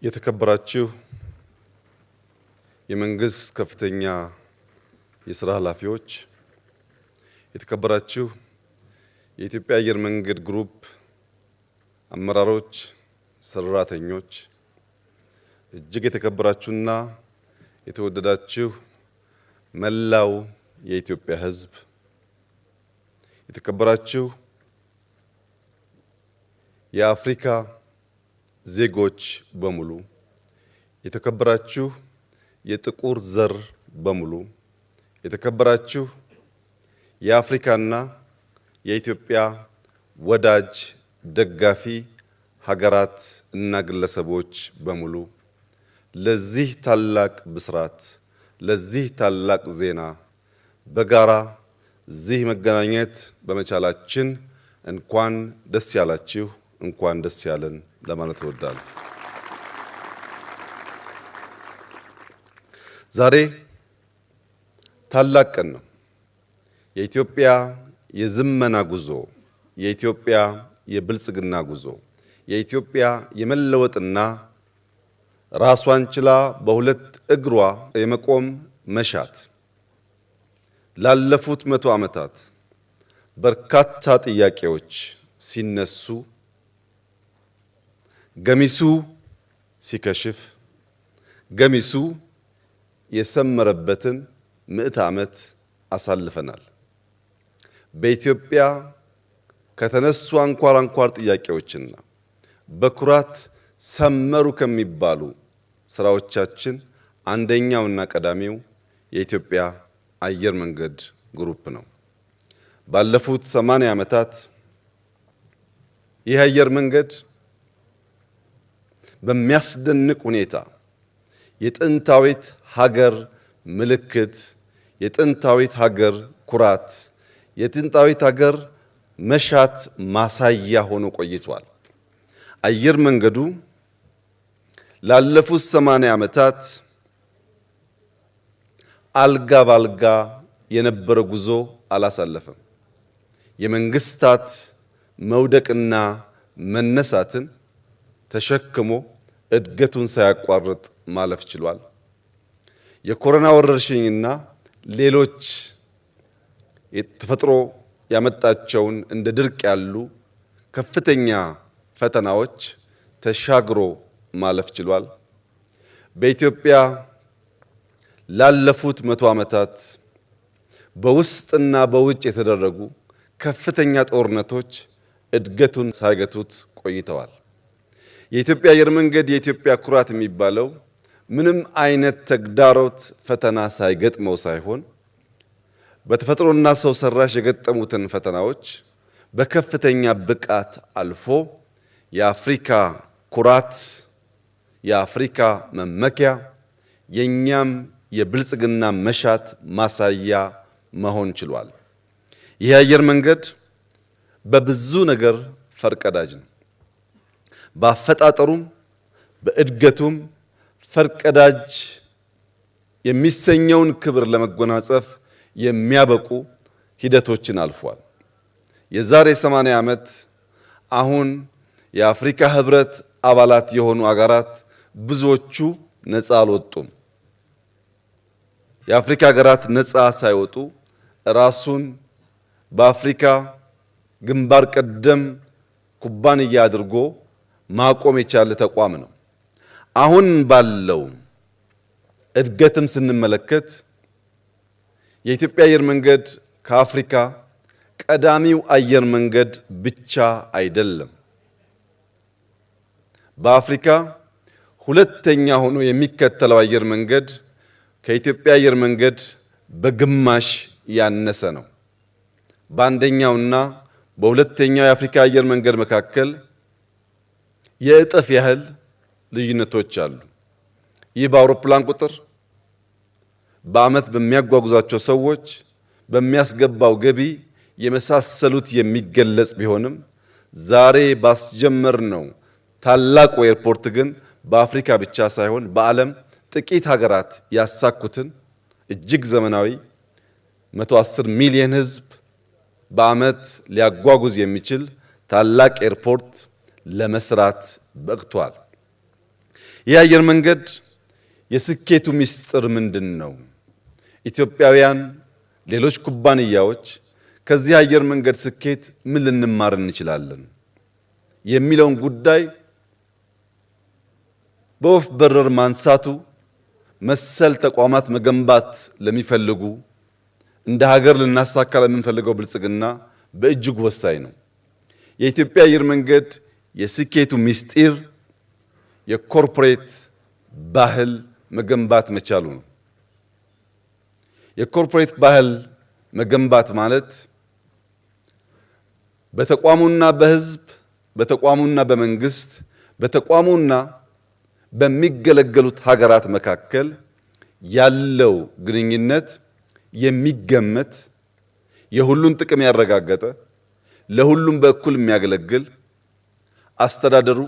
የተከበራችሁ የመንግስት ከፍተኛ የሥራ ኃላፊዎች፣ የተከበራችሁ የኢትዮጵያ አየር መንገድ ግሩፕ አመራሮች፣ ሰራተኞች፣ እጅግ የተከበራችሁና የተወደዳችሁ መላው የኢትዮጵያ ሕዝብ፣ የተከበራችሁ የአፍሪካ ዜጎች በሙሉ፣ የተከበራችሁ የጥቁር ዘር በሙሉ፣ የተከበራችሁ የአፍሪካና የኢትዮጵያ ወዳጅ ደጋፊ ሀገራት እና ግለሰቦች በሙሉ ለዚህ ታላቅ ብስራት፣ ለዚህ ታላቅ ዜና በጋራ እዚህ መገናኘት በመቻላችን እንኳን ደስ ያላችሁ፣ እንኳን ደስ ያለን ለማለት እወዳለሁ። ዛሬ ታላቅ ቀን ነው። የኢትዮጵያ የዝመና ጉዞ፣ የኢትዮጵያ የብልጽግና ጉዞ፣ የኢትዮጵያ የመለወጥና ራሷን ችላ በሁለት እግሯ የመቆም መሻት ላለፉት 100 ዓመታት በርካታ ጥያቄዎች ሲነሱ ገሚሱ ሲከሽፍ ገሚሱ የሰመረበትን 100 ዓመት አሳልፈናል። በኢትዮጵያ ከተነሱ አንኳር ጥያቄዎችና በኩራት ሰመሩ ከሚባሉ ስራዎቻችን አንደኛውና ቀዳሚው የኢትዮጵያ አየር መንገድ ግሩፕ ነው። ባለፉት 80 ዓመታት ይህ አየር መንገድ በሚያስደንቅ ሁኔታ የጥንታዊት ሀገር ምልክት፣ የጥንታዊት ሀገር ኩራት፣ የጥንታዊት ሀገር መሻት ማሳያ ሆኖ ቆይቷል። አየር መንገዱ ላለፉት 80 ዓመታት አልጋ ባልጋ የነበረ ጉዞ አላሳለፈም። የመንግስታት መውደቅና መነሳትን ተሸክሞ እድገቱን ሳያቋርጥ ማለፍ ችሏል። የኮሮና ወረርሽኝና ሌሎች ተፈጥሮ ያመጣቸውን እንደ ድርቅ ያሉ ከፍተኛ ፈተናዎች ተሻግሮ ማለፍ ችሏል። በኢትዮጵያ ላለፉት 100 ዓመታት በውስጥና በውጭ የተደረጉ ከፍተኛ ጦርነቶች እድገቱን ሳይገቱት ቆይተዋል። የኢትዮጵያ አየር መንገድ የኢትዮጵያ ኩራት የሚባለው ምንም አይነት ተግዳሮት ፈተና ሳይገጥመው ሳይሆን በተፈጥሮና ሰው ሰራሽ የገጠሙትን ፈተናዎች በከፍተኛ ብቃት አልፎ የአፍሪካ ኩራት፣ የአፍሪካ መመኪያ፣ የኛም የብልጽግና መሻት ማሳያ መሆን ችሏል። ይህ አየር መንገድ በብዙ ነገር ፈርቀዳጅ ነው። በአፈጣጠሩም በእድገቱም ፈርቀዳጅ የሚሰኘውን ክብር ለመጎናጸፍ የሚያበቁ ሂደቶችን አልፏል። የዛሬ 80 ዓመት አሁን የአፍሪካ ህብረት አባላት የሆኑ አገራት ብዙዎቹ ነፃ አልወጡም። የአፍሪካ ሀገራት ነፃ ሳይወጡ ራሱን በአፍሪካ ግንባር ቀደም ኩባንያ አድርጎ ማቆም የቻለ ተቋም ነው። አሁን ባለው እድገትም ስንመለከት የኢትዮጵያ አየር መንገድ ከአፍሪካ ቀዳሚው አየር መንገድ ብቻ አይደለም። በአፍሪካ ሁለተኛ ሆኖ የሚከተለው አየር መንገድ ከኢትዮጵያ አየር መንገድ በግማሽ ያነሰ ነው። በአንደኛውና በሁለተኛው የአፍሪካ አየር መንገድ መካከል የእጥፍ ያህል ልዩነቶች አሉ። ይህ በአውሮፕላን ቁጥር፣ በዓመት በሚያጓጉዛቸው ሰዎች፣ በሚያስገባው ገቢ የመሳሰሉት የሚገለጽ ቢሆንም ዛሬ ባስጀመርነው ታላቁ ኤርፖርት ግን በአፍሪካ ብቻ ሳይሆን በዓለም ጥቂት ሀገራት ያሳኩትን እጅግ ዘመናዊ 110 ሚሊዮን ሕዝብ በዓመት ሊያጓጉዝ የሚችል ታላቅ ኤርፖርት ለመስራት በቅቷል። ይህ አየር መንገድ የስኬቱ ምስጢር ምንድነው? ኢትዮጵያውያን፣ ሌሎች ኩባንያዎች ከዚህ አየር መንገድ ስኬት ምን ልንማር እንችላለን የሚለውን ጉዳይ በወፍ በረር ማንሳቱ መሰል ተቋማት መገንባት ለሚፈልጉ እንደ ሀገር ልናሳካ ለምንፈልገው ብልጽግና በእጅጉ ወሳኝ ነው። የኢትዮጵያ አየር መንገድ የስኬቱ ምስጢር የኮርፖሬት ባህል መገንባት መቻሉ ነው። የኮርፖሬት ባህል መገንባት ማለት በተቋሙና በሕዝብ፣ በተቋሙና በመንግስት፣ በተቋሙና በሚገለገሉት ሀገራት መካከል ያለው ግንኙነት የሚገመት የሁሉን ጥቅም ያረጋገጠ ለሁሉም በእኩል የሚያገለግል አስተዳደሩ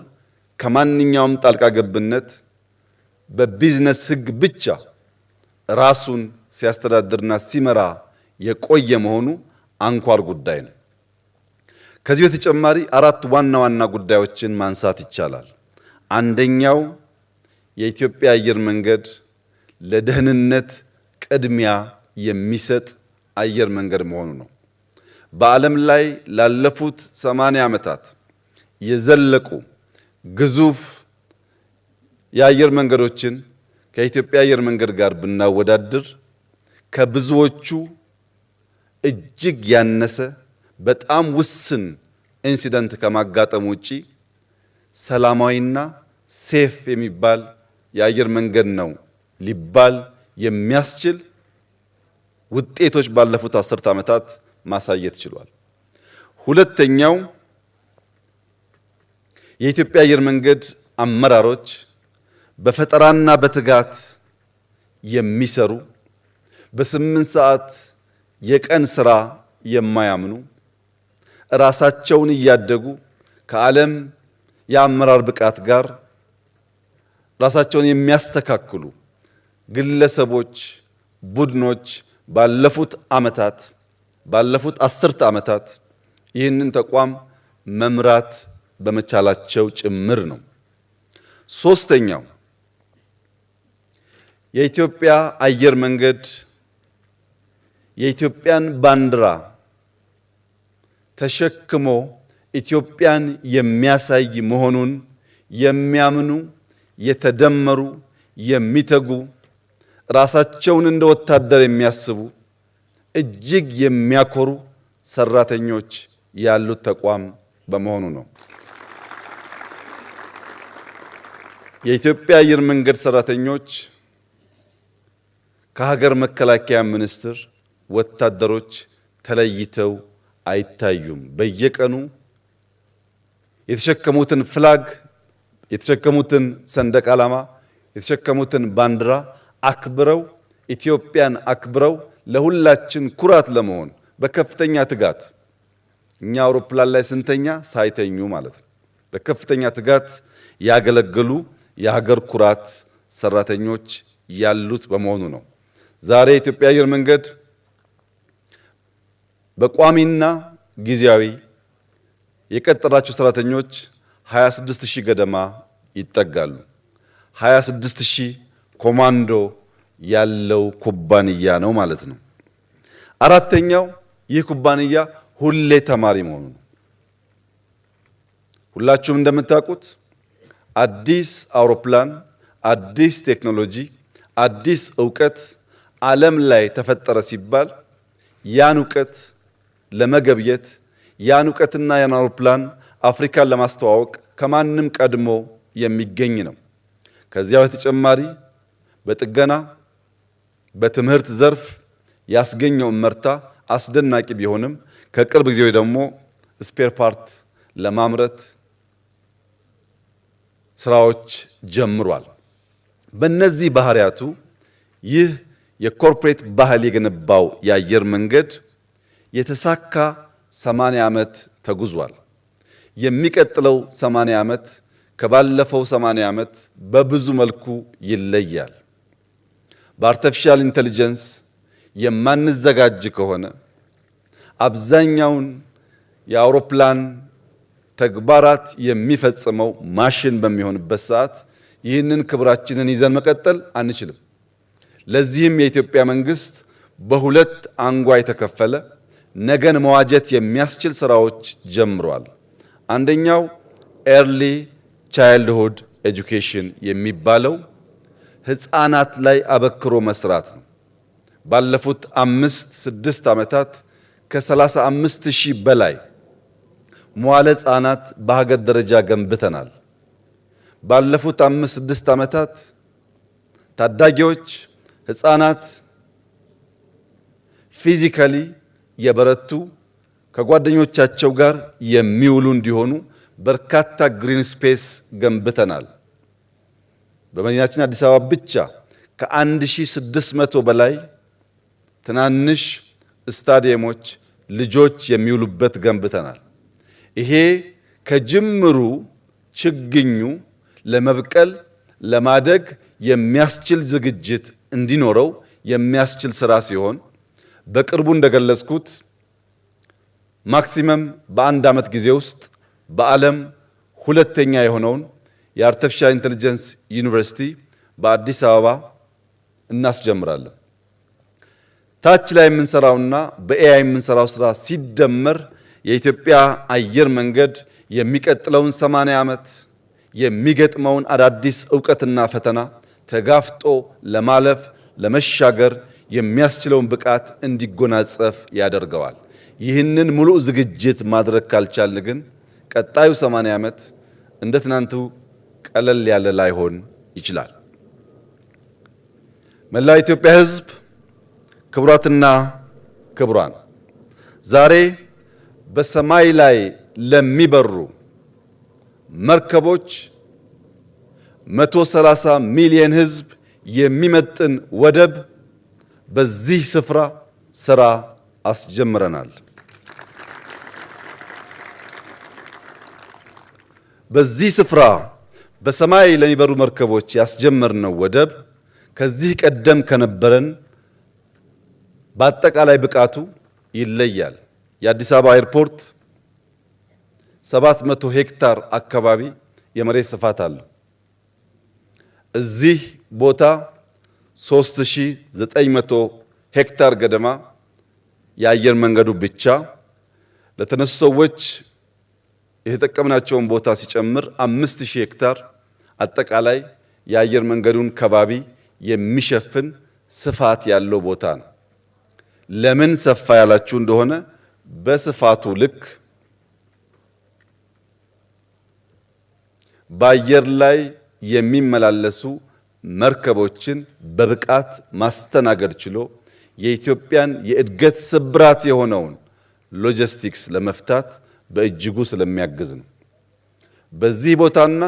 ከማንኛውም ጣልቃ ገብነት በቢዝነስ ሕግ ብቻ ራሱን ሲያስተዳድርና ሲመራ የቆየ መሆኑ አንኳር ጉዳይ ነው። ከዚህ በተጨማሪ አራት ዋና ዋና ጉዳዮችን ማንሳት ይቻላል። አንደኛው የኢትዮጵያ አየር መንገድ ለደህንነት ቅድሚያ የሚሰጥ አየር መንገድ መሆኑ ነው። በዓለም ላይ ላለፉት 80 ዓመታት የዘለቁ ግዙፍ የአየር መንገዶችን ከኢትዮጵያ አየር መንገድ ጋር ብናወዳድር ከብዙዎቹ እጅግ ያነሰ በጣም ውስን ኢንሲደንት ከማጋጠም ውጪ ሰላማዊና ሴፍ የሚባል የአየር መንገድ ነው ሊባል የሚያስችል ውጤቶች ባለፉት 10 ዓመታት ማሳየት ችሏል። ሁለተኛው የኢትዮጵያ አየር መንገድ አመራሮች በፈጠራና በትጋት የሚሰሩ በ8 ሰዓት የቀን ስራ የማያምኑ ራሳቸውን እያደጉ ከዓለም የአመራር ብቃት ጋር ራሳቸውን የሚያስተካክሉ ግለሰቦች፣ ቡድኖች ባለፉት ዓመታት ባለፉት 10 ዓመታት ይህንን ተቋም መምራት በመቻላቸው ጭምር ነው። ሶስተኛው የኢትዮጵያ አየር መንገድ የኢትዮጵያን ባንዲራ ተሸክሞ ኢትዮጵያን የሚያሳይ መሆኑን የሚያምኑ የተደመሩ የሚተጉ ራሳቸውን እንደ ወታደር የሚያስቡ እጅግ የሚያኮሩ ሰራተኞች ያሉት ተቋም በመሆኑ ነው። የኢትዮጵያ አየር መንገድ ሰራተኞች ከሀገር መከላከያ ሚኒስቴር ወታደሮች ተለይተው አይታዩም። በየቀኑ የተሸከሙትን ፍላግ፣ የተሸከሙትን ሰንደቅ ዓላማ፣ የተሸከሙትን ባንዲራ አክብረው ኢትዮጵያን አክብረው ለሁላችን ኩራት ለመሆን በከፍተኛ ትጋት እኛ አውሮፕላን ላይ ስንተኛ ሳይተኙ ማለት ነው። በከፍተኛ ትጋት ያገለገሉ የሀገር ኩራት ሰራተኞች ያሉት በመሆኑ ነው። ዛሬ የኢትዮጵያ አየር መንገድ በቋሚና ጊዜያዊ የቀጠራቸው ሰራተኞች 26000 ገደማ ይጠጋሉ። 26000 ኮማንዶ ያለው ኩባንያ ነው ማለት ነው። አራተኛው ይህ ኩባንያ ሁሌ ተማሪ መሆኑ ነው። ሁላችሁም እንደምታውቁት አዲስ አውሮፕላን፣ አዲስ ቴክኖሎጂ፣ አዲስ ዕውቀት ዓለም ላይ ተፈጠረ ሲባል ያን ዕውቀት ለመገብየት ያን ዕውቀትና ያን አውሮፕላን አፍሪካን ለማስተዋወቅ ከማንም ቀድሞ የሚገኝ ነው። ከዚያ በተጨማሪ በጥገና በትምህርት ዘርፍ ያስገኘው እመርታ አስደናቂ ቢሆንም ከቅርብ ጊዜ ደግሞ ስፔር ፓርት ለማምረት ስራዎች ጀምሯል። በእነዚህ ባህሪያቱ ይህ የኮርፖሬት ባህል የገነባው የአየር መንገድ የተሳካ 80 ዓመት ተጉዟል። የሚቀጥለው 80 ዓመት ከባለፈው 80 ዓመት በብዙ መልኩ ይለያል። በአርቲፊሻል ኢንተለጀንስ የማንዘጋጅ ከሆነ አብዛኛውን የአውሮፕላን ተግባራት የሚፈጽመው ማሽን በሚሆንበት ሰዓት ይህንን ክብራችንን ይዘን መቀጠል አንችልም። ለዚህም የኢትዮጵያ መንግስት በሁለት አንጓ የተከፈለ ነገን መዋጀት የሚያስችል ስራዎች ጀምሯል። አንደኛው ኤርሊ ቻይልድሁድ ኤጁኬሽን የሚባለው ህፃናት ላይ አበክሮ መስራት ነው። ባለፉት 5-6 ዓመታት ከ35,000 በላይ መዋለ ህፃናት በሀገር ደረጃ ገንብተናል። ባለፉት 5-6 ዓመታት ታዳጊዎች ህፃናት ፊዚካሊ የበረቱ ከጓደኞቻቸው ጋር የሚውሉ እንዲሆኑ በርካታ ግሪን ስፔስ ገንብተናል። በመዲናችን አዲስ አበባ ብቻ ከ1600 በላይ ትናንሽ ስታዲየሞች ልጆች የሚውሉበት ገንብተናል። ይሄ ከጅምሩ ችግኙ ለመብቀል ለማደግ የሚያስችል ዝግጅት እንዲኖረው የሚያስችል ስራ ሲሆን በቅርቡ እንደገለጽኩት ማክሲመም በአንድ ዓመት ጊዜ ውስጥ በዓለም ሁለተኛ የሆነውን የአርቲፊሻል ኢንተለጀንስ ዩኒቨርሲቲ በአዲስ አበባ እናስጀምራለን። ታች ላይ የምንሰራውና በኤአይ የምንሰራው ስራ ሲደመር የኢትዮጵያ አየር መንገድ የሚቀጥለውን 80 ዓመት የሚገጥመውን አዳዲስ ዕውቀትና ፈተና ተጋፍጦ ለማለፍ ለመሻገር የሚያስችለውን ብቃት እንዲጎናጸፍ ያደርገዋል። ይህንን ሙሉ ዝግጅት ማድረግ ካልቻልን ግን ቀጣዩ 80 ዓመት እንደ ትናንቱ ቀለል ያለ ላይሆን ይችላል። መላው ኢትዮጵያ ሕዝብ፣ ክቡራትና ክቡራን፣ ዛሬ በሰማይ ላይ ለሚበሩ መርከቦች 130 ሚሊዮን ሕዝብ የሚመጥን ወደብ በዚህ ስፍራ ስራ አስጀምረናል። በዚህ ስፍራ በሰማይ ለሚበሩ መርከቦች ያስጀመርነው ወደብ ከዚህ ቀደም ከነበረን በአጠቃላይ ብቃቱ ይለያል። የአዲስ አበባ ኤርፖርት 700 ሄክታር አካባቢ የመሬት ስፋት አለው። እዚህ ቦታ 3900 ሄክታር ገደማ የአየር መንገዱ ብቻ ለተነሱ ሰዎች የተጠቀምናቸውን ቦታ ሲጨምር 5000 ሄክታር አጠቃላይ የአየር መንገዱን ከባቢ የሚሸፍን ስፋት ያለው ቦታ ነው። ለምን ሰፋ ያላችሁ እንደሆነ በስፋቱ ልክ በአየር ላይ የሚመላለሱ መርከቦችን በብቃት ማስተናገድ ችሎ የኢትዮጵያን የእድገት ስብራት የሆነውን ሎጂስቲክስ ለመፍታት በእጅጉ ስለሚያግዝ ነው። በዚህ ቦታና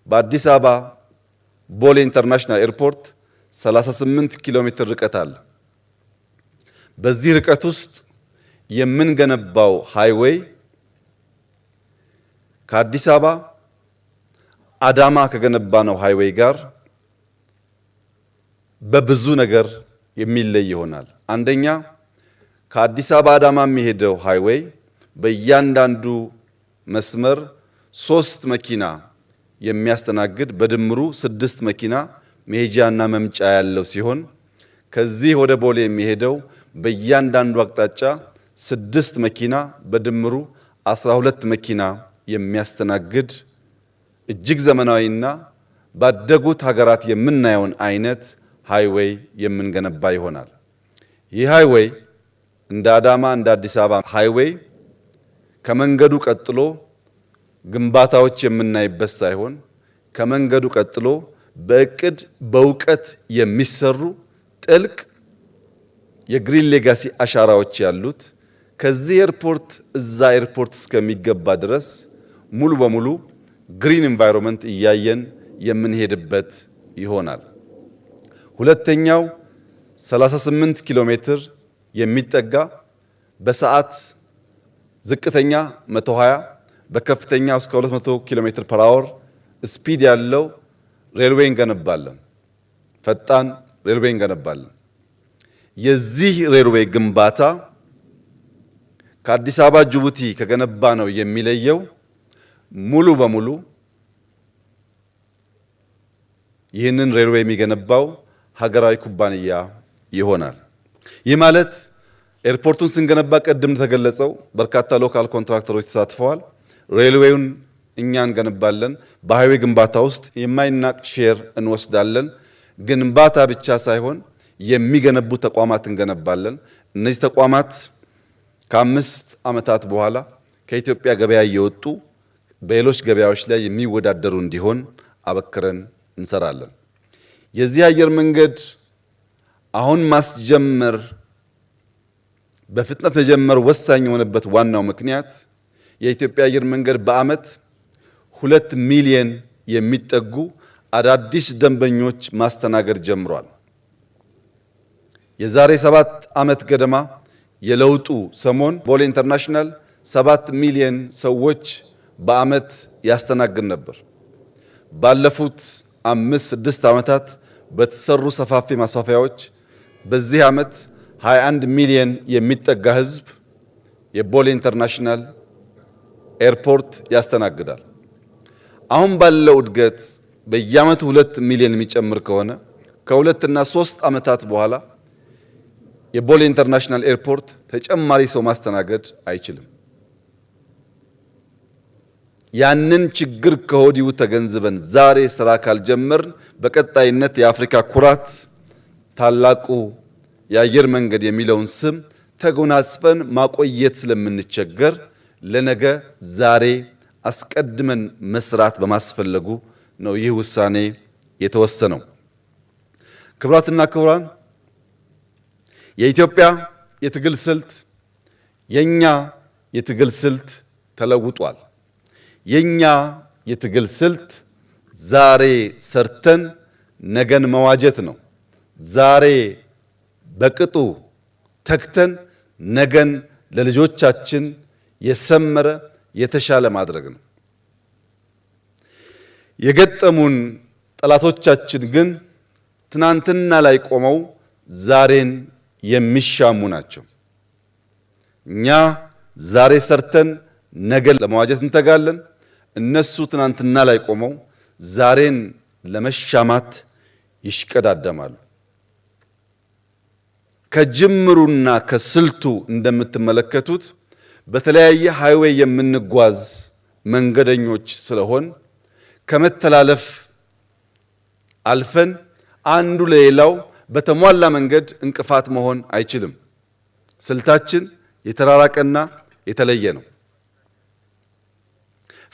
በአዲስ አበባ ቦሌ ኢንተርናሽናል ኤርፖርት 38 ኪሎ ሜትር ርቀት አለ። በዚህ ርቀት ውስጥ የምንገነባው ሃይዌይ ከአዲስ አበባ አዳማ ከገነባነው ሃይዌይ ጋር በብዙ ነገር የሚለይ ይሆናል። አንደኛ ከአዲስ አበባ አዳማ የሚሄደው ሃይዌይ በእያንዳንዱ መስመር 3 መኪና የሚያስተናግድ በድምሩ 6 መኪና መሄጃና መምጫ ያለው ሲሆን ከዚህ ወደ ቦሌ የሚሄደው በእያንዳንዱ አቅጣጫ 6 መኪና በድምሩ 12 መኪና የሚያስተናግድ እጅግ ዘመናዊና ባደጉት ሀገራት የምናየውን አይነት ሃይዌይ የምንገነባ ይሆናል። ይህ ሃይዌይ እንደ አዳማ እንደ አዲስ አበባ ሃይዌይ ከመንገዱ ቀጥሎ ግንባታዎች የምናይበት ሳይሆን ከመንገዱ ቀጥሎ በእቅድ በእውቀት የሚሰሩ ጥልቅ የግሪን ሌጋሲ አሻራዎች ያሉት ከዚህ ኤርፖርት እዛ ኤርፖርት እስከሚገባ ድረስ ሙሉ በሙሉ ግሪን ኢንቫይሮንመንት እያየን የምንሄድበት ይሆናል። ሁለተኛው 38 ኪሎ ሜትር የሚጠጋ በሰዓት ዝቅተኛ 120 በከፍተኛ እስከ 200 ኪሎ ሜትር ፐር አወር ስፒድ ያለው ሬልዌይ እንገነባለን። ፈጣን ሬልዌይ እንገነባለን። የዚህ ሬልዌይ ግንባታ ከአዲስ አበባ ጅቡቲ ከገነባ ነው የሚለየው ሙሉ በሙሉ ይህንን ሬልዌይ የሚገነባው ሀገራዊ ኩባንያ ይሆናል። ይህ ማለት ኤርፖርቱን ስንገነባ ቅድም ተገለጸው በርካታ ሎካል ኮንትራክተሮች ተሳትፈዋል። ሬልዌዩን እኛ እንገነባለን። በሃይዌይ ግንባታ ውስጥ የማይናቅ ሼር እንወስዳለን። ግንባታ ብቻ ሳይሆን የሚገነቡ ተቋማት እንገነባለን። እነዚህ ተቋማት ከ5 ዓመታት በኋላ ከኢትዮጵያ ገበያ እየወጡ በሌሎች ገበያዎች ላይ የሚወዳደሩ እንዲሆን አበክረን እንሰራለን። የዚህ አየር መንገድ አሁን ማስጀመር በፍጥነት መጀመር ወሳኝ የሆነበት ዋናው ምክንያት የኢትዮጵያ አየር መንገድ በዓመት 2 ሚሊዮን የሚጠጉ አዳዲስ ደንበኞች ማስተናገድ ጀምሯል። የዛሬ 7 ዓመት ገደማ የለውጡ ሰሞን ቦሌ ኢንተርናሽናል 7 ሚሊዮን ሰዎች በዓመት ያስተናግድ ነበር። ባለፉት 5-6 ዓመታት በተሰሩ ሰፋፊ ማስፋፊያዎች በዚህ ዓመት 21 ሚሊዮን የሚጠጋ ሕዝብ የቦሌ ኢንተርናሽናል ኤርፖርት ያስተናግዳል። አሁን ባለው እድገት በየዓመቱ 2 ሚሊዮን የሚጨምር ከሆነ ከ2 እና 3 ዓመታት በኋላ የቦሌ ኢንተርናሽናል ኤርፖርት ተጨማሪ ሰው ማስተናገድ አይችልም። ያንን ችግር ከወዲሁ ተገንዝበን ዛሬ ስራ ካልጀመርን በቀጣይነት የአፍሪካ ኩራት ታላቁ የአየር መንገድ የሚለውን ስም ተጎናጽፈን ማቆየት ስለምንቸገር ለነገ ዛሬ አስቀድመን መስራት በማስፈለጉ ነው ይህ ውሳኔ የተወሰነው። ክቡራትና ክቡራን፣ የኢትዮጵያ የትግል ስልት የኛ የትግል ስልት ተለውጧል። የኛ የትግል ስልት ዛሬ ሰርተን ነገን መዋጀት ነው። ዛሬ በቅጡ ተክተን ነገን ለልጆቻችን የሰመረ የተሻለ ማድረግ ነው። የገጠሙን ጠላቶቻችን ግን ትናንትና ላይ ቆመው ዛሬን የሚሻሙ ናቸው። እኛ ዛሬ ሰርተን ነገን ለመዋጀት እንተጋለን። እነሱ ትናንትና ላይ ቆመው ዛሬን ለመሻማት ይሽቀዳደማሉ። ከጅምሩና ከስልቱ እንደምትመለከቱት በተለያየ ሃይዌይ የምንጓዝ መንገደኞች ስለሆን ከመተላለፍ አልፈን አንዱ ለሌላው በተሟላ መንገድ እንቅፋት መሆን አይችልም። ስልታችን የተራራቀና የተለየ ነው።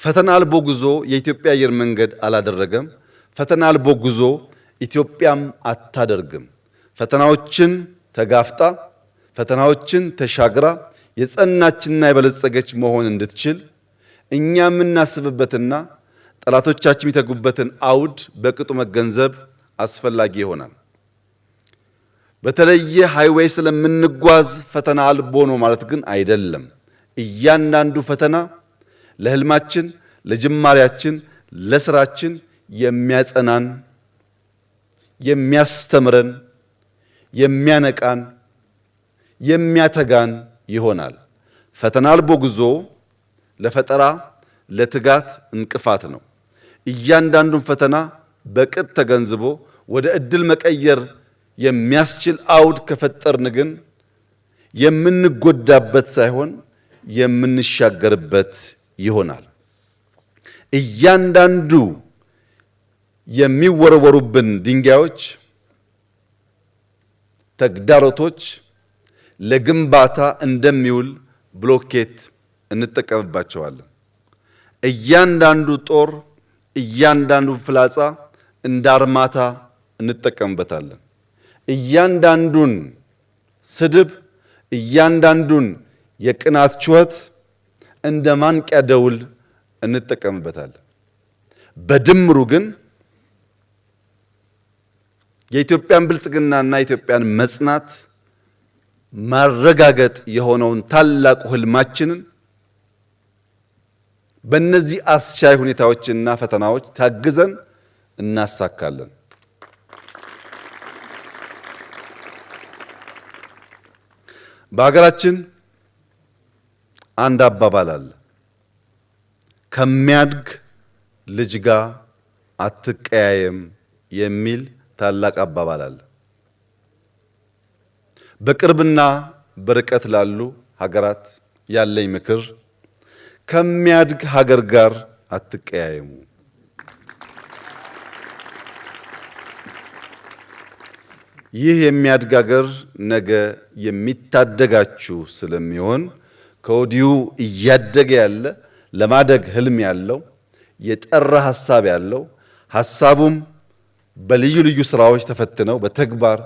ፈተና አልቦ ጉዞ የኢትዮጵያ አየር መንገድ አላደረገም። ፈተና አልቦ ጉዞ ኢትዮጵያም አታደርግም። ፈተናዎችን ተጋፍጣ ፈተናዎችን ተሻግራ የጸናችና የበለጸገች መሆን እንድትችል እኛ የምናስብበትና ጠላቶቻችን የሚተጉበትን አውድ በቅጡ መገንዘብ አስፈላጊ ይሆናል። በተለየ ሃይዌይ ስለምንጓዝ ፈተና አልቦ ነው ማለት ግን አይደለም። እያንዳንዱ ፈተና ለህልማችን፣ ለጅማሬያችን፣ ለስራችን የሚያጸናን፣ የሚያስተምረን፣ የሚያነቃን፣ የሚያተጋን ይሆናል። ፈተና አልቦ ጉዞ ለፈጠራ፣ ለትጋት እንቅፋት ነው። እያንዳንዱን ፈተና በቅጥ ተገንዝቦ ወደ እድል መቀየር የሚያስችል አውድ ከፈጠርን ግን የምንጎዳበት ሳይሆን የምንሻገርበት ይሆናል። እያንዳንዱ የሚወረወሩብን ድንጋዮች፣ ተግዳሮቶች ለግንባታ እንደሚውል ብሎኬት እንጠቀምባቸዋለን። እያንዳንዱ ጦር፣ እያንዳንዱ ፍላጻ እንደ አርማታ እንጠቀምበታለን። እያንዳንዱን ስድብ፣ እያንዳንዱን የቅናት ጩኸት እንደ ማንቂያ ደውል እንጠቀምበታለን። በድምሩ ግን የኢትዮጵያን ብልጽግናና የኢትዮጵያን መጽናት ማረጋገጥ የሆነውን ታላቁ ህልማችንን በእነዚህ አስቻይ ሁኔታዎችና ፈተናዎች ታግዘን እናሳካለን። በሀገራችን አንድ አባባል አለ። ከሚያድግ ልጅ ጋር አትቀያየም የሚል ታላቅ አባባል አለ። በቅርብና በርቀት ላሉ ሀገራት ያለኝ ምክር ከሚያድግ ሀገር ጋር አትቀያየሙ። ይህ የሚያድግ ሀገር ነገ የሚታደጋችሁ ስለሚሆን ከወዲሁ እያደገ ያለ ለማደግ ህልም ያለው የጠራ ሐሳብ ያለው ሐሳቡም በልዩ ልዩ ስራዎች ተፈትነው በተግባር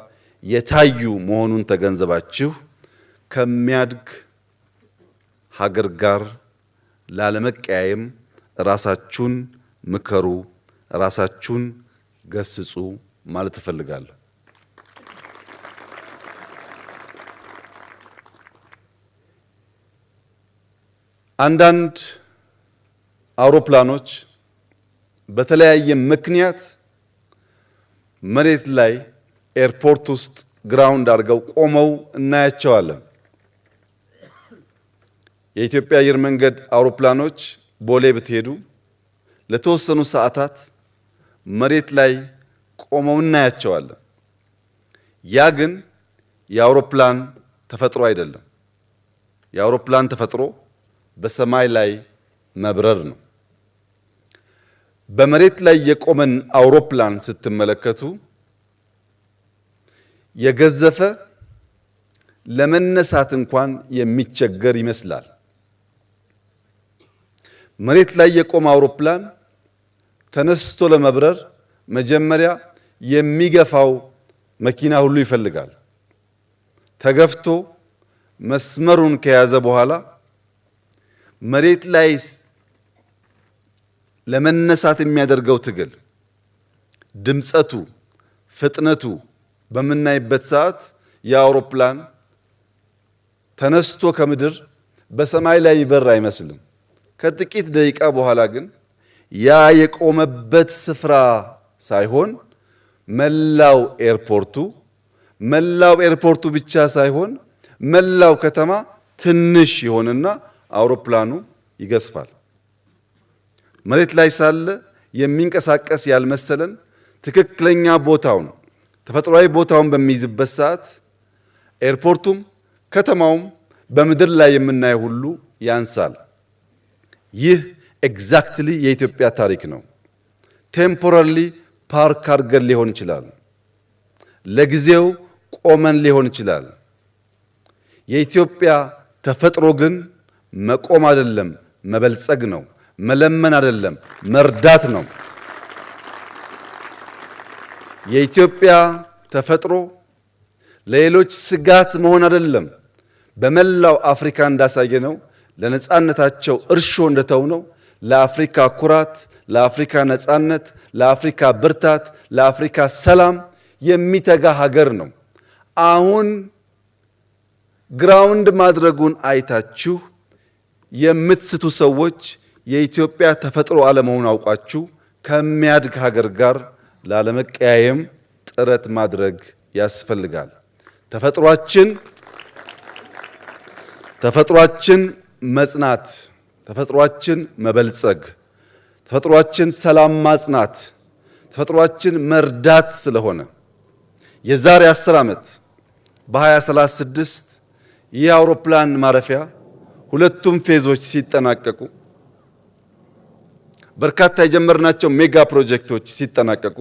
የታዩ መሆኑን ተገንዘባችሁ ከሚያድግ ሀገር ጋር ላለመቀያየም ራሳችሁን ምከሩ፣ ራሳችሁን ገስጹ ማለት እፈልጋለሁ። አንዳንድ አውሮፕላኖች በተለያየ ምክንያት መሬት ላይ ኤርፖርት ውስጥ ግራውንድ አድርገው ቆመው እናያቸዋለን። የኢትዮጵያ አየር መንገድ አውሮፕላኖች ቦሌ ብትሄዱ ለተወሰኑ ሰዓታት መሬት ላይ ቆመው እናያቸዋለን። ያ ግን የአውሮፕላን ተፈጥሮ አይደለም። የአውሮፕላን ተፈጥሮ በሰማይ ላይ መብረር ነው። በመሬት ላይ የቆመን አውሮፕላን ስትመለከቱ የገዘፈ ለመነሳት እንኳን የሚቸገር ይመስላል። መሬት ላይ የቆመ አውሮፕላን ተነስቶ ለመብረር መጀመሪያ የሚገፋው መኪና ሁሉ ይፈልጋል። ተገፍቶ መስመሩን ከያዘ በኋላ መሬት ላይ ለመነሳት የሚያደርገው ትግል ድምጸቱ፣ ፍጥነቱ በምናይበት ሰዓት የአውሮፕላን ተነስቶ ከምድር በሰማይ ላይ ይበር አይመስልም። ከጥቂት ደቂቃ በኋላ ግን ያ የቆመበት ስፍራ ሳይሆን መላው ኤርፖርቱ ብቻ ሳይሆን መላው ከተማ ትንሽ ይሆንና አውሮፕላኑ ይገዝፋል። መሬት ላይ ሳለ የሚንቀሳቀስ ያልመሰለን ትክክለኛ ቦታውን ተፈጥሯዊ ቦታውን በሚይዝበት ሰዓት ኤርፖርቱም ከተማውም በምድር ላይ የምናየው ሁሉ ያንሳል። ይህ ኤግዛክትሊ የኢትዮጵያ ታሪክ ነው። ቴምፖራሪ ፓርክ አድርገን ሊሆን ይችላል። ለጊዜው ቆመን ሊሆን ይችላል። የኢትዮጵያ ተፈጥሮ ግን መቆም አይደለም፣ መበልጸግ ነው። መለመን አይደለም፣ መርዳት ነው። የኢትዮጵያ ተፈጥሮ ለሌሎች ስጋት መሆን አይደለም። በመላው አፍሪካ እንዳሳየነው ለነጻነታቸው እርሾ እንደተውነው ለአፍሪካ ኩራት፣ ለአፍሪካ ነጻነት፣ ለአፍሪካ ብርታት፣ ለአፍሪካ ሰላም የሚተጋ ሀገር ነው። አሁን ግራውንድ ማድረጉን አይታችሁ የምትስቱ ሰዎች የኢትዮጵያ ተፈጥሮ አለመሆኑን አውቃችሁ ከሚያድግ ሀገር ጋር ላለመቀያየም ጥረት ማድረግ ያስፈልጋል። ተፈጥሯችን መጽናት፣ ተፈጥሯችን መበልጸግ፣ ተፈጥሯችን ሰላም ማጽናት፣ ተፈጥሯችን መርዳት ስለሆነ የዛሬ 10 ዓመት በ2036 ይህ አውሮፕላን ማረፊያ ሁለቱም ፌዞች ሲጠናቀቁ በርካታ የጀመርናቸው ሜጋ ፕሮጀክቶች ሲጠናቀቁ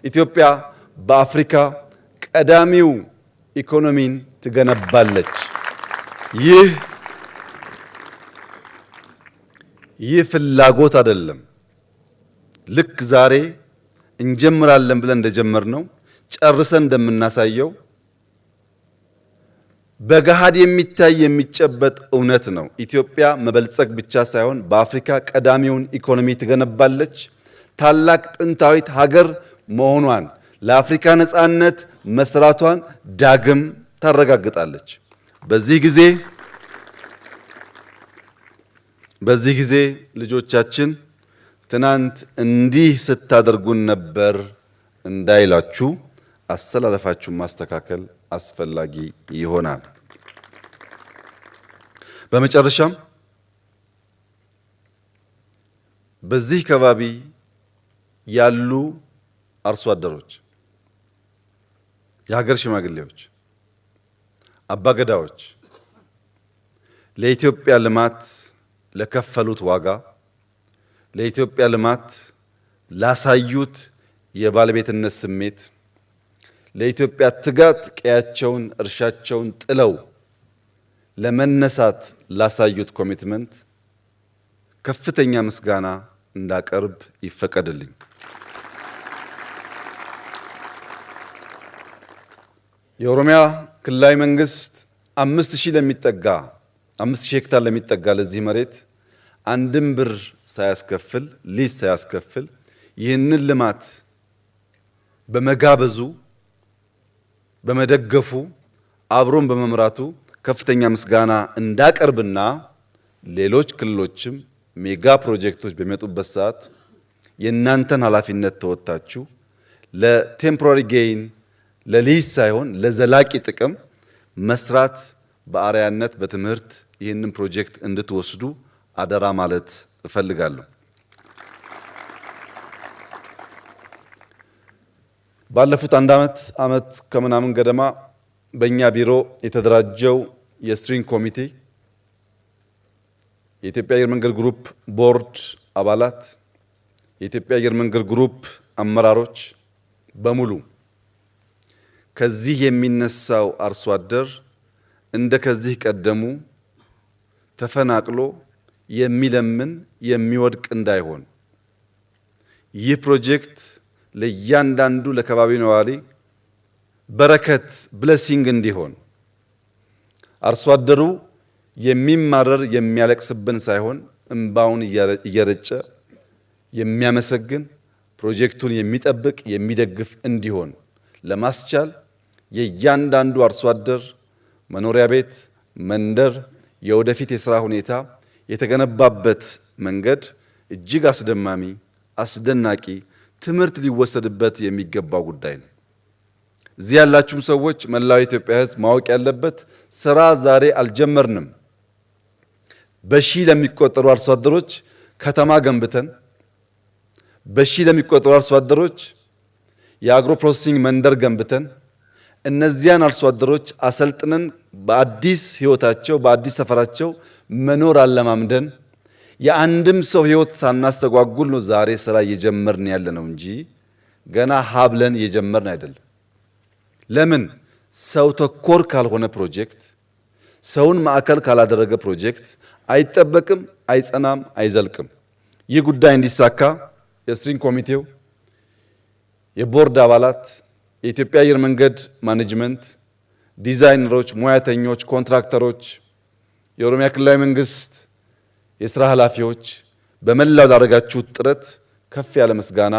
ኢትዮጵያ በአፍሪካ ቀዳሚው ኢኮኖሚን ትገነባለች። ይህ ፍላጎት አይደለም። ልክ ዛሬ እንጀምራለን ብለን እንደጀመርነው ጨርሰን እንደምናሳየው በገሃድ የሚታይ የሚጨበጥ እውነት ነው። ኢትዮጵያ መበልጸግ ብቻ ሳይሆን በአፍሪካ ቀዳሚውን ኢኮኖሚ ትገነባለች። ታላቅ ጥንታዊት ሀገር መሆኗን ለአፍሪካ ነጻነት መስራቷን ዳግም ታረጋግጣለች። በዚህ ጊዜ ልጆቻችን ትናንት እንዲህ ስታደርጉን ነበር እንዳይላችሁ አሰላለፋችሁን ማስተካከል አስፈላጊ ይሆናል። በመጨረሻም በዚህ ከባቢ ያሉ አርሶ አደሮች፣ የሀገር ሽማግሌዎች፣ አባገዳዎች ለኢትዮጵያ ልማት ለከፈሉት ዋጋ፣ ለኢትዮጵያ ልማት ላሳዩት የባለቤትነት ስሜት፣ ለኢትዮጵያ ትጋት ቀያቸውን እርሻቸውን ጥለው ለመነሳት ላሳዩት ኮሚትመንት ከፍተኛ ምስጋና እንዳቀርብ ይፈቀድልኝ። የኦሮሚያ ክልላዊ መንግስት 5000 ሄክታር ለሚጠጋ ለዚህ መሬት አንድም ብር ሳያስከፍል ሊዝ ሳያስከፍል ይህንን ልማት በመጋበዙ በመደገፉ አብሮን በመምራቱ ከፍተኛ ምስጋና እንዳቀርብና ሌሎች ክልሎችም ሜጋ ፕሮጀክቶች በሚመጡበት ሰዓት የእናንተን ኃላፊነት ተወጣችሁ ለቴምፖራሪ ጌይን ለሊዝ ሳይሆን ለዘላቂ ጥቅም መስራት በአርአያነት በትምህርት ይህንን ፕሮጀክት እንድትወስዱ አደራ ማለት እፈልጋለሁ። ባለፉት አንድ ዓመት ከምናምን ገደማ በእኛ ቢሮ የተደራጀው የስትሪንግ ኮሚቴ የኢትዮጵያ አየር መንገድ ግሩፕ ቦርድ አባላት፣ የኢትዮጵያ አየር መንገድ ግሩፕ አመራሮች በሙሉ ከዚህ የሚነሳው አርሶ አደር እንደ ከዚህ ቀደሙ ተፈናቅሎ የሚለምን የሚወድቅ እንዳይሆን ይህ ፕሮጀክት ለእያንዳንዱ ለከባቢ ነዋሪ በረከት ብሌሲንግ እንዲሆን አርሶ አደሩ የሚማረር የሚያለቅስብን ሳይሆን እንባውን እየረጨ የሚያመሰግን ፕሮጀክቱን የሚጠብቅ የሚደግፍ እንዲሆን ለማስቻል የእያንዳንዱ አርሶ አደር መኖሪያ ቤት፣ መንደር፣ የወደፊት የሥራ ሁኔታ የተገነባበት መንገድ እጅግ አስደማሚ፣ አስደናቂ ትምህርት ሊወሰድበት የሚገባው ጉዳይ ነው። እዚህ ያላችሁም ሰዎች መላው የኢትዮጵያ ሕዝብ ማወቅ ያለበት ስራ ዛሬ አልጀመርንም። በሺህ ለሚቆጠሩ አርሶ አደሮች ከተማ ገንብተን፣ በሺህ ለሚቆጠሩ አርሶ አደሮች የአግሮ ፕሮሰሲንግ መንደር ገንብተን እነዚያን አርሶ አደሮች አሰልጥነን በአዲስ ህይወታቸው በአዲስ ሰፈራቸው መኖር አለማምደን የአንድም ሰው ህይወት ሳናስተጓጉል ነው ዛሬ ስራ እየጀመርን ያለ ነው እንጂ ገና ሀብለን እየጀመርን አይደለም። ለምን? ሰው ተኮር ካልሆነ ፕሮጀክት፣ ሰውን ማዕከል ካላደረገ ፕሮጀክት አይጠበቅም፣ አይጸናም፣ አይዘልቅም። ይህ ጉዳይ እንዲሳካ የስትሪንግ ኮሚቴው፣ የቦርድ አባላት፣ የኢትዮጵያ አየር መንገድ ማኔጅመንት፣ ዲዛይነሮች፣ ሙያተኞች፣ ኮንትራክተሮች፣ የኦሮሚያ ክልላዊ መንግስት የሥራ ኃላፊዎች በመላው ላደረጋችሁት ጥረት ከፍ ያለ ምስጋና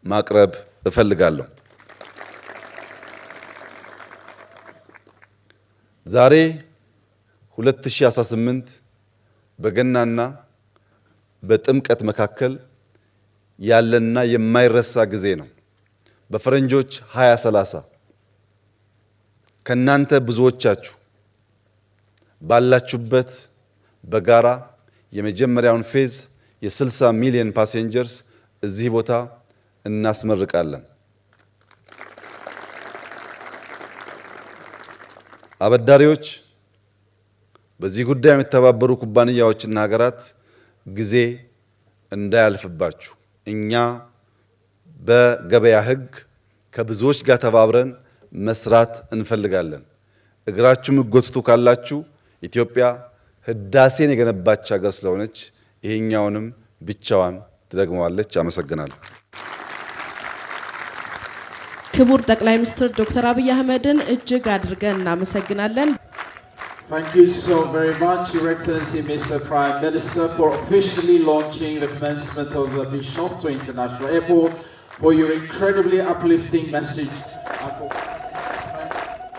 ማቅረብ እፈልጋለሁ። ዛሬ 2018 በገናና በጥምቀት መካከል ያለና የማይረሳ ጊዜ ነው። በፈረንጆች 2030 ከናንተ ብዙዎቻችሁ ባላችሁበት በጋራ የመጀመሪያውን ፌዝ የ60 ሚሊዮን ፓሴንጀርስ እዚህ ቦታ እናስመርቃለን። አበዳሪዎች፣ በዚህ ጉዳይ የሚተባበሩ ኩባንያዎችና ሀገራት ጊዜ እንዳያልፍባችሁ እኛ በገበያ ሕግ ከብዙዎች ጋር ተባብረን መስራት እንፈልጋለን። እግራችሁ ምጎትቱ ካላችሁ ኢትዮጵያ ህዳሴን የገነባች ሀገር ስለሆነች ይሄኛውንም ብቻዋን ትደግመዋለች። አመሰግናለሁ። ክቡር ጠቅላይ ሚኒስትር ዶክተር አብይ አህመድን እጅግ አድርገን እናመሰግናለን። Thank you so very much, Your Excellency, Mr. Prime Minister, for officially launching the commencement of the Bishoftu International Airport, for your incredibly uplifting message.